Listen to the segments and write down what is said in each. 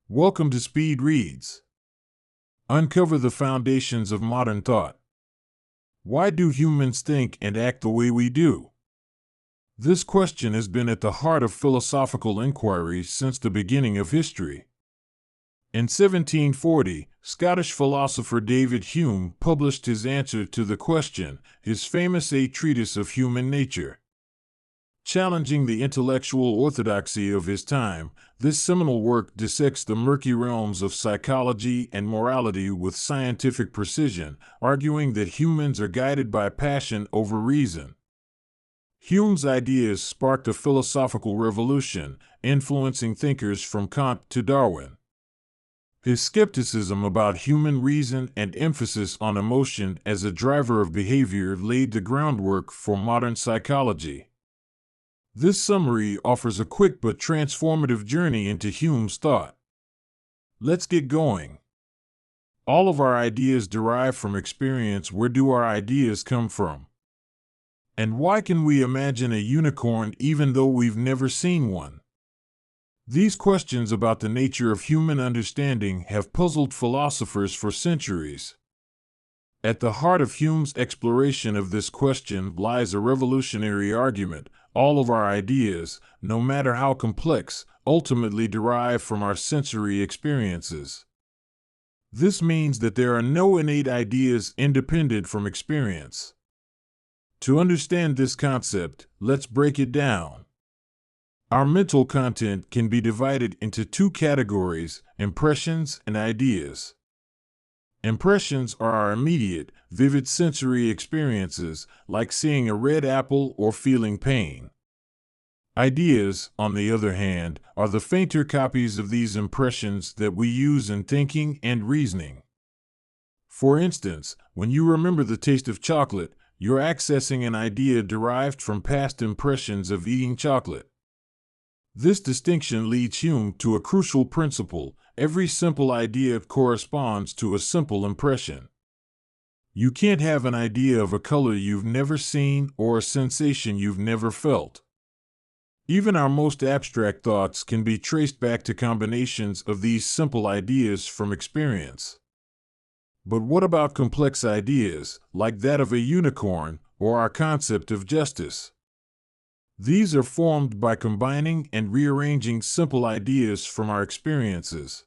Welcome to Speed Reads. Uncover the foundations of modern thought. Why do humans think and act the way we do? This question has been at the heart of philosophical inquiry since the beginning of history. In 1740, Scottish philosopher David Hume published his answer to the question, his famous Treatise of Human Nature. Challenging the intellectual orthodoxy of his time, this seminal work dissects the murky realms of psychology and morality with scientific precision, arguing that humans are guided by passion over reason. Hume's ideas sparked a philosophical revolution, influencing thinkers from Kant to Darwin. His skepticism about human reason and emphasis on emotion as a driver of behavior laid the groundwork for modern psychology. This summary offers a quick but transformative journey into Hume's thought. Let's get going. All of our ideas derive from experience. Where do our ideas come from? And why can we imagine a unicorn even though we've never seen one? These questions about the nature of human understanding have puzzled philosophers for centuries. At the heart of Hume's exploration of this question lies a revolutionary argument. All of our ideas, no matter how complex, ultimately derive from our sensory experiences. This means that there are no innate ideas independent from experience. To understand this concept, let's break it down. Our mental content can be divided into two categories: impressions and ideas. Impressions are our immediate, vivid sensory experiences, like seeing a red apple or feeling pain. Ideas, on the other hand, are the fainter copies of these impressions that we use in thinking and reasoning. For instance, when you remember the taste of chocolate, you're accessing an idea derived from past impressions of eating chocolate. This distinction leads Hume to a crucial principle: every simple idea corresponds to a simple impression. You can't have an idea of a color you've never seen or a sensation you've never felt. Even our most abstract thoughts can be traced back to combinations of these simple ideas from experience. But what about complex ideas, like that of a unicorn or our concept of justice? These are formed by combining and rearranging simple ideas from our experiences.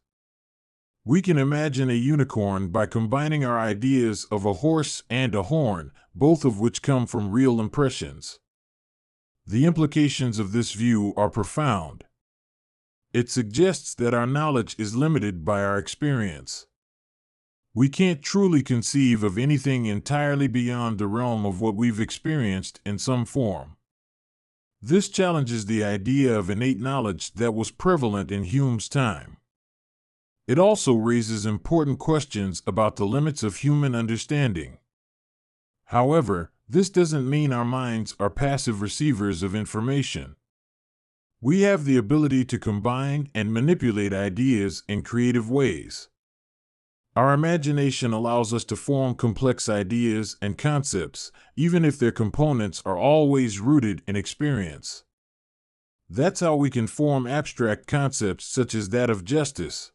We can imagine a unicorn by combining our ideas of a horse and a horn, both of which come from real impressions. The implications of this view are profound. It suggests that our knowledge is limited by our experience. We can't truly conceive of anything entirely beyond the realm of what we've experienced in some form. This challenges the idea of innate knowledge that was prevalent in Hume's time. It also raises important questions about the limits of human understanding. However, this doesn't mean our minds are passive receivers of information. We have the ability to combine and manipulate ideas in creative ways. Our imagination allows us to form complex ideas and concepts, even if their components are always rooted in experience. That's how we can form abstract concepts such as that of justice.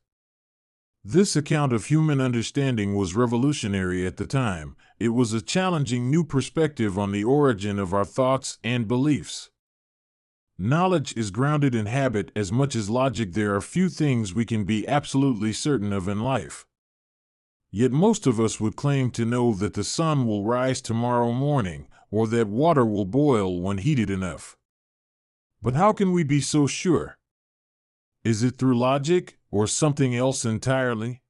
This account of human understanding was revolutionary at the time. It was a challenging new perspective on the origin of our thoughts and beliefs. Knowledge is grounded in habit as much as logic. There are few things we can be absolutely certain of in life. Yet most of us would claim to know that the sun will rise tomorrow morning, or that water will boil when heated enough. But how can we be so sure? Is it through logic, or something else entirely?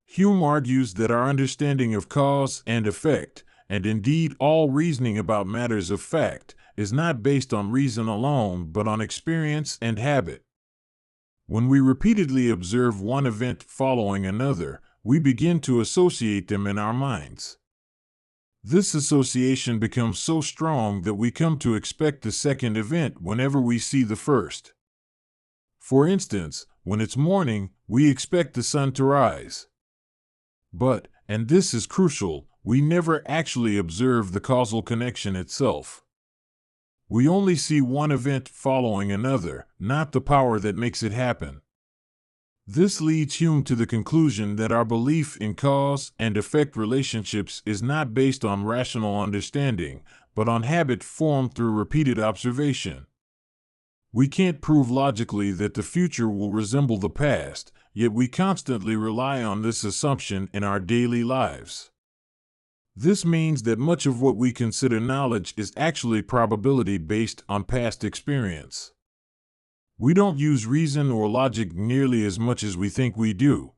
Hume argues that our understanding of cause and effect, and indeed all reasoning about matters of fact, is not based on reason alone but on experience and habit. When we repeatedly observe one event following another, we begin to associate them in our minds. This association becomes so strong that we come to expect the second event whenever we see the first. For instance, when it's morning, we expect the sun to rise. But, and this is crucial, we never actually observe the causal connection itself. We only see one event following another, not the power that makes it happen. This leads Hume to the conclusion that our belief in cause and effect relationships is not based on rational understanding, but on habit formed through repeated observation. We can't prove logically that the future will resemble the past, yet we constantly rely on this assumption in our daily lives. This means that much of what we consider knowledge is actually probability based on past experience. We don't use reason or logic nearly as much as we think we do.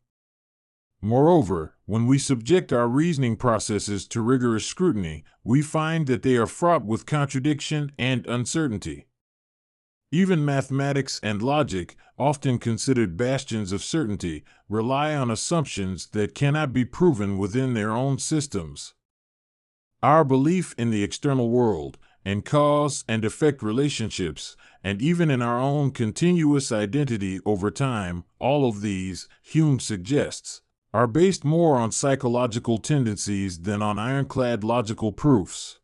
Moreover, when we subject our reasoning processes to rigorous scrutiny, we find that they are fraught with contradiction and uncertainty. Even mathematics and logic, often considered bastions of certainty, rely on assumptions that cannot be proven within their own systems. Our belief in the external world, and cause and effect relationships, and even in our own continuous identity over time, all of these, Hume suggests, are based more on psychological tendencies than on ironclad logical proofs.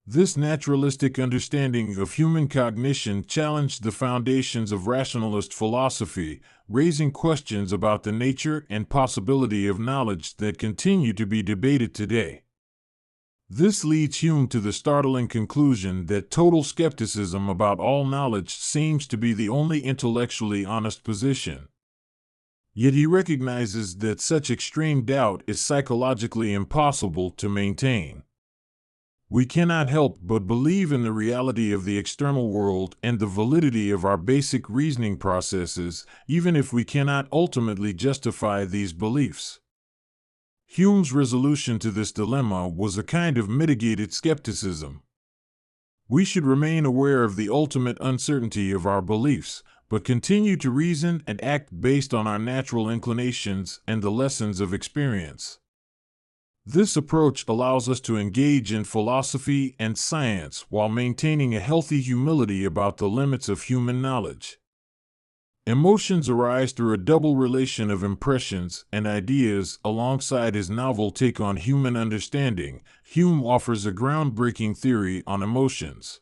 This naturalistic understanding of human cognition challenged the foundations of rationalist philosophy, raising questions about the nature and possibility of knowledge that continue to be debated today. This leads Hume to the startling conclusion that total skepticism about all knowledge seems to be the only intellectually honest position. Yet he recognizes that such extreme doubt is psychologically impossible to maintain. We cannot help but believe in the reality of the external world and the validity of our basic reasoning processes, even if we cannot ultimately justify these beliefs. Hume's resolution to this dilemma was a kind of mitigated skepticism. We should remain aware of the ultimate uncertainty of our beliefs, but continue to reason and act based on our natural inclinations and the lessons of experience. This approach allows us to engage in philosophy and science while maintaining a healthy humility about the limits of human knowledge. Emotions arise through a double relation of impressions and ideas. Alongside his novel take on human understanding, Hume offers a groundbreaking theory on emotions.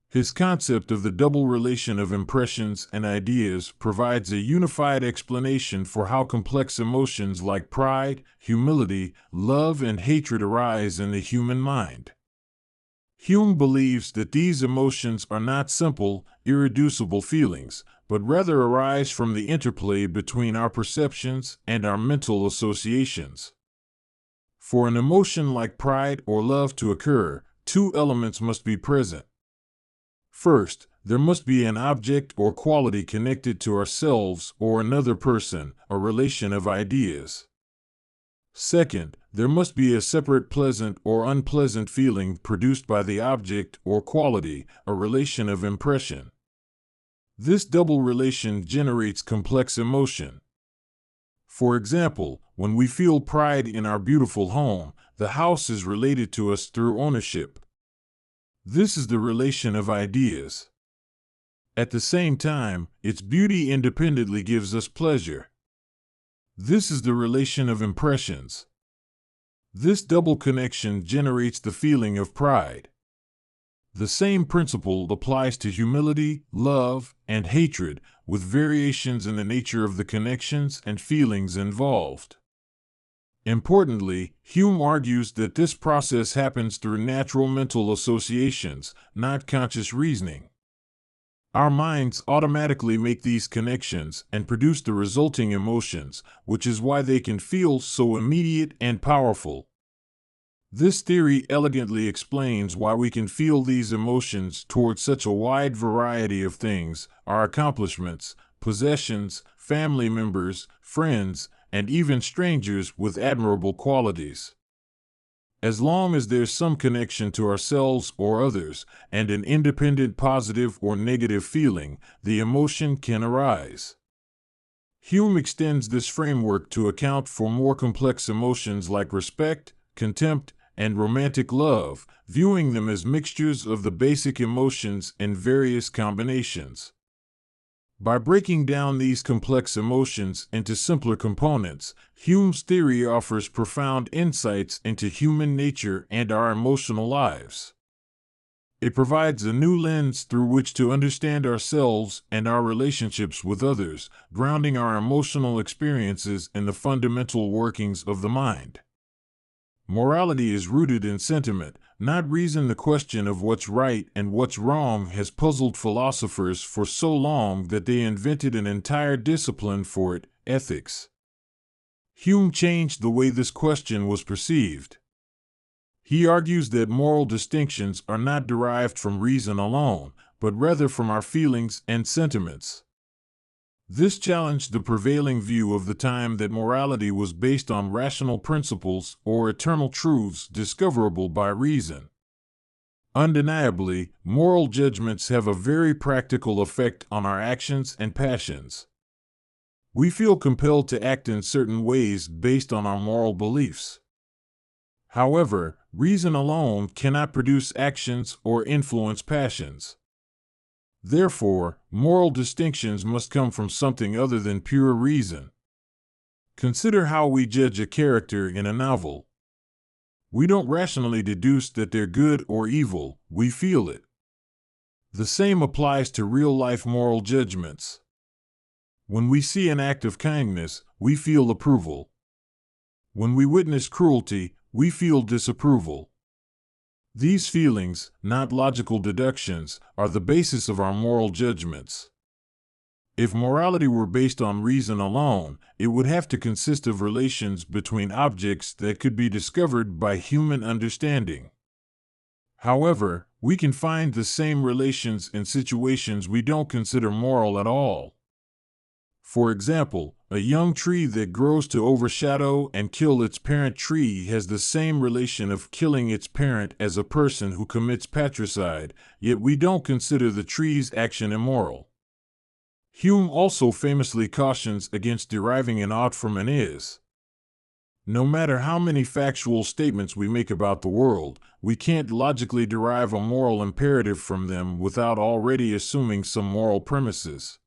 His concept of the double relation of impressions and ideas provides a unified explanation for how complex emotions like pride, humility, love, and hatred arise in the human mind. Hume believes that these emotions are not simple, irreducible feelings, but rather arise from the interplay between our perceptions and our mental associations. For an emotion like pride or love to occur, two elements must be present. First, there must be an object or quality connected to ourselves or another person, a relation of ideas. Second, there must be a separate pleasant or unpleasant feeling produced by the object or quality, a relation of impression. This double relation generates complex emotion. For example, when we feel pride in our beautiful home, the house is related to us through ownership. This is the relation of ideas. At the same time, its beauty independently gives us pleasure. This is the relation of impressions. This double connection generates the feeling of pride. The same principle applies to humility, love, and hatred, with variations in the nature of the connections and feelings involved. Importantly, Hume argues that this process happens through natural mental associations, not conscious reasoning. Our minds automatically make these connections and produce the resulting emotions, which is why they can feel so immediate and powerful. This theory elegantly explains why we can feel these emotions toward such a wide variety of things: our accomplishments, possessions, family members, friends, and even strangers with admirable qualities. As long as there's some connection to ourselves or others, and an independent positive or negative feeling, the emotion can arise. Hume extends this framework to account for more complex emotions like respect, contempt, and romantic love, viewing them as mixtures of the basic emotions in various combinations. By breaking down these complex emotions into simpler components, Hume's theory offers profound insights into human nature and our emotional lives. It provides a new lens through which to understand ourselves and our relationships with others, grounding our emotional experiences in the fundamental workings of the mind. Morality is rooted in sentiment, not reason. The question of what's right and what's wrong has puzzled philosophers for so long that they invented an entire discipline for it, ethics. Hume changed the way this question was perceived. He argues that moral distinctions are not derived from reason alone, but rather from our feelings and sentiments. This challenged the prevailing view of the time that morality was based on rational principles or eternal truths discoverable by reason. Undeniably, moral judgments have a very practical effect on our actions and passions. We feel compelled to act in certain ways based on our moral beliefs. However, reason alone cannot produce actions or influence passions. Therefore, moral distinctions must come from something other than pure reason. Consider how we judge a character in a novel. We don't rationally deduce that they're good or evil, we feel it. The same applies to real-life moral judgments. When we see an act of kindness, we feel approval. When we witness cruelty, we feel disapproval. These feelings, not logical deductions, are the basis of our moral judgments. If morality were based on reason alone, it would have to consist of relations between objects that could be discovered by human understanding. However, we can find the same relations in situations we don't consider moral at all. For example, a young tree that grows to overshadow and kill its parent tree has the same relation of killing its parent as a person who commits patricide, yet we don't consider the tree's action immoral. Hume also famously cautions against deriving an ought from an is. No matter how many factual statements we make about the world, we can't logically derive a moral imperative from them without already assuming some moral premises.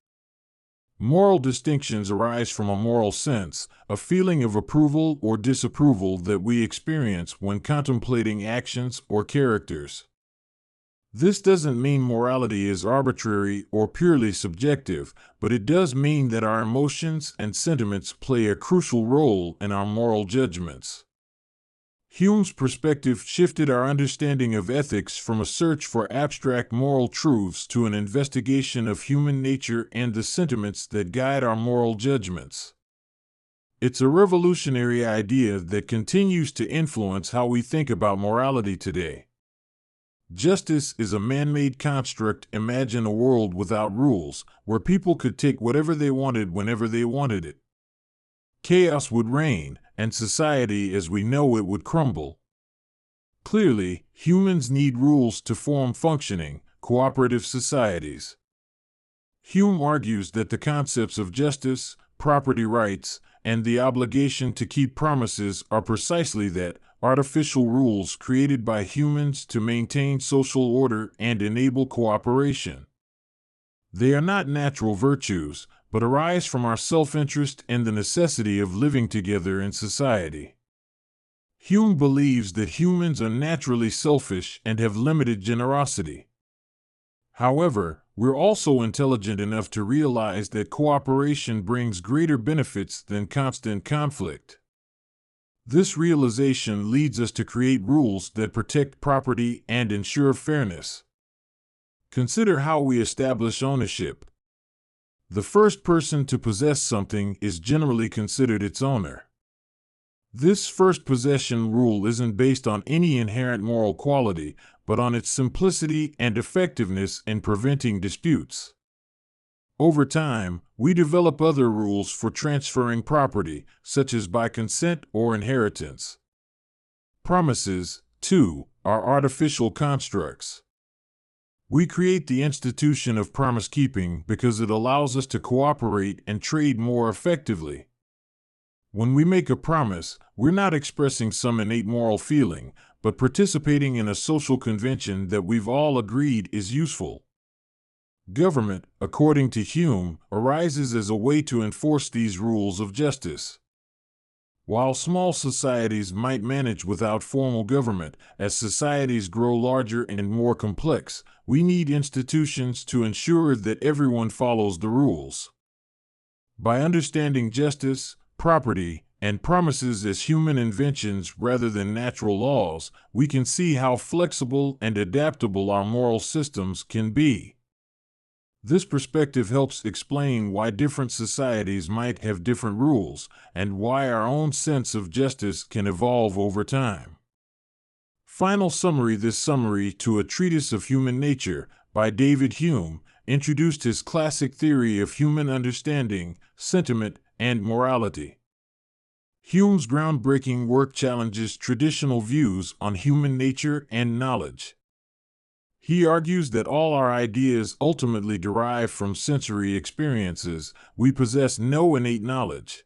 Moral distinctions arise from a moral sense, a feeling of approval or disapproval that we experience when contemplating actions or characters. This doesn't mean morality is arbitrary or purely subjective, but it does mean that our emotions and sentiments play a crucial role in our moral judgments. Hume's perspective shifted our understanding of ethics from a search for abstract moral truths to an investigation of human nature and the sentiments that guide our moral judgments. It's a revolutionary idea that continues to influence how we think about morality today. Justice is a man-made construct. Imagine a world without rules, where people could take whatever they wanted whenever they wanted it. Chaos would reign, and society as we know it would crumble. Clearly, humans need rules to form functioning, cooperative societies. Hume argues that the concepts of justice, property rights, and the obligation to keep promises are precisely that, artificial rules created by humans to maintain social order and enable cooperation. They are not natural virtues, but arise from our self-interest and the necessity of living together in society. Hume believes that humans are naturally selfish and have limited generosity. However, we're also intelligent enough to realize that cooperation brings greater benefits than constant conflict. This realization leads us to create rules that protect property and ensure fairness. Consider how we establish ownership. The first person to possess something is generally considered its owner. This first possession rule isn't based on any inherent moral quality, but on its simplicity and effectiveness in preventing disputes. Over time, we develop other rules for transferring property, such as by consent or inheritance. Promises, too, are artificial constructs. We create the institution of promise-keeping because it allows us to cooperate and trade more effectively. When we make a promise, we're not expressing some innate moral feeling, but participating in a social convention that we've all agreed is useful. Government, according to Hume, arises as a way to enforce these rules of justice. While small societies might manage without formal government, as societies grow larger and more complex, we need institutions to ensure that everyone follows the rules. By understanding justice, property, and promises as human inventions rather than natural laws, we can see how flexible and adaptable our moral systems can be. This perspective helps explain why different societies might have different rules, and why our own sense of justice can evolve over time. Final summary. This summary to A Treatise of Human Nature by David Hume introduced his classic theory of human understanding, sentiment, and morality. Hume's groundbreaking work challenges traditional views on human nature and knowledge. He argues that all our ideas ultimately derive from sensory experiences. We possess no innate knowledge.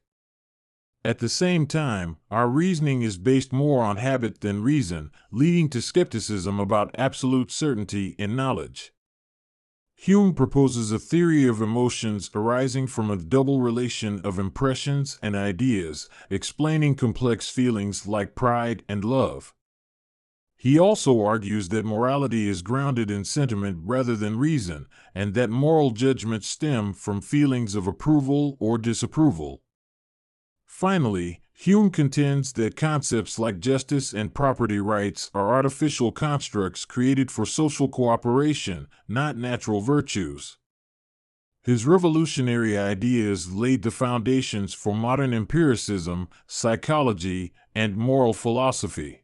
At the same time, our reasoning is based more on habit than reason, leading to skepticism about absolute certainty in knowledge. Hume proposes a theory of emotions arising from a double relation of impressions and ideas, explaining complex feelings like pride and love. He also argues that morality is grounded in sentiment rather than reason, and that moral judgments stem from feelings of approval or disapproval. Finally, Hume contends that concepts like justice and property rights are artificial constructs created for social cooperation, not natural virtues. His revolutionary ideas laid the foundations for modern empiricism, psychology, and moral philosophy.